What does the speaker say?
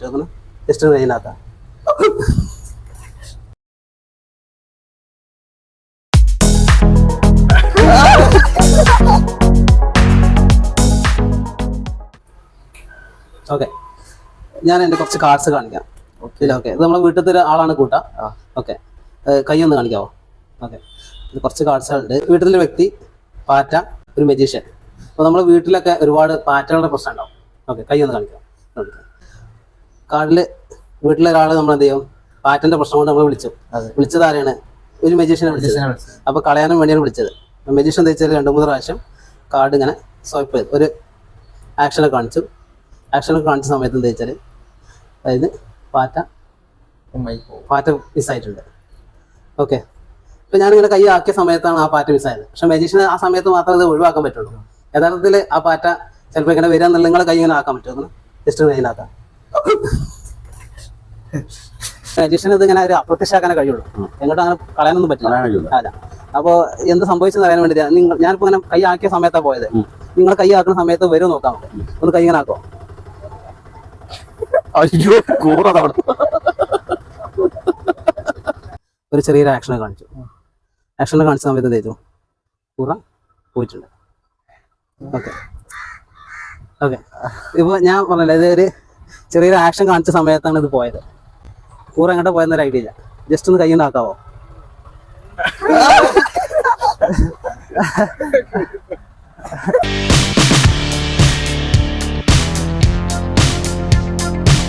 പറ്റുമോ? Just കയ്യിലാക്കാം. Okay, ഞാൻ എൻ്റെ കുറച്ച് കാർഡ്സ് കാണിക്കാം. ഓക്കെ, ഇത് നമ്മളെ വീട്ടിലത്തെ ആളാണ് കൂട്ട. ഓക്കെ, കൈ ഒന്ന് കാണിക്കാവോ? ഓക്കെ, ഇത് കുറച്ച് കാർഡ്സുകളുണ്ട്. വീട്ടിലെ വ്യക്തി, പാറ്റ, ഒരു മജീഷ്യൻ. അപ്പോൾ നമ്മുടെ വീട്ടിലൊക്കെ ഒരുപാട് പാറ്റകളുടെ പ്രശ്നം ഉണ്ടാവും. ഓക്കെ, കൈ ഒന്ന് കാണിക്കാം. കാർഡിൽ വീട്ടിലെ ഒരാൾ നമ്മൾ എന്ത് ചെയ്യും? പാറ്റൻ്റെ പ്രശ്നം കൊണ്ട് നമ്മൾ വിളിച്ചത് ആരെയാണ്? ഒരു മജീഷ്യനെ വിളിച്ചത്. അപ്പോൾ കളയാനും വേണ്ടിയാണ് വിളിച്ചത്. മജീഷ്യൻ എന്താ വെച്ചാൽ 2-3 പ്രാവശ്യം കാർഡ് ഇങ്ങനെ സ്വൈപ്പ് ചെയ്ത് ഒരു ആക്ഷനൊക്കെ കാണിച്ച സമയത്ത് എന്താ വെച്ചാൽ അതായത് പാറ്റ മിസ്സായിട്ടുണ്ട്. ഓക്കെ, ഇപ്പം ഞാനിങ്ങനെ കൈ ആക്കിയ സമയത്താണ് ആ പാറ്റ മിസ്സായത്. പക്ഷെ മജീഷ്യന് ആ സമയത്ത് മാത്രമേ അത് ഒഴിവാക്കാൻ പറ്റുള്ളൂ. യഥാർത്ഥത്തിൽ ആ പാറ്റ ചിലപ്പോൾ ഇങ്ങനെ വരിക എന്നുള്ള നിങ്ങളെ കൈ ഇങ്ങനെ ആക്കാൻ പറ്റുമോ? ജസ്റ്റ് കയ്യിലാക്കാം. മജീഷ്യന് ഇത് ഇങ്ങനെ ഒരു അപ്രത്യക്ഷമാക്കാനേ കഴിയുള്ളൂ. എങ്ങോട്ടും അങ്ങനെ കളയാനൊന്നും പറ്റില്ല. അല്ല, അപ്പോൾ എന്ത് സംഭവിച്ചെന്ന് അറിയാൻ വേണ്ടി ഞാനിപ്പോൾ ഇങ്ങനെ കൈ ആക്കിയ സമയത്താണ് പോയത്. നിങ്ങൾ കൈ ആക്കുന്ന സമയത്ത് വരും നോക്കാം. ഒന്ന് കൈ ഇങ്ങനെ ആക്കോ. ഒരു ചെറിയൊരു ആക്ഷനെ കാണിച്ചു. ആക്ഷനെ കാണിച്ച സമയത്ത് എന്ത് ചെയ്തു? കൂറ പോയിട്ടുണ്ട്. ഓക്കെ ഓക്കെ, ഇപ്പോൾ ഞാൻ പറഞ്ഞില്ല, ഇത് ഒരു ചെറിയൊരു ആക്ഷൻ കാണിച്ച സമയത്താണ് ഇത് പോയത്. കൂറ എങ്ങോട്ട് പോയെന്നൊരു ഐഡിയ ഇല്ല. ജസ്റ്റ് ഒന്ന് കൈ കൊണ്ട് ആക്കാവോ?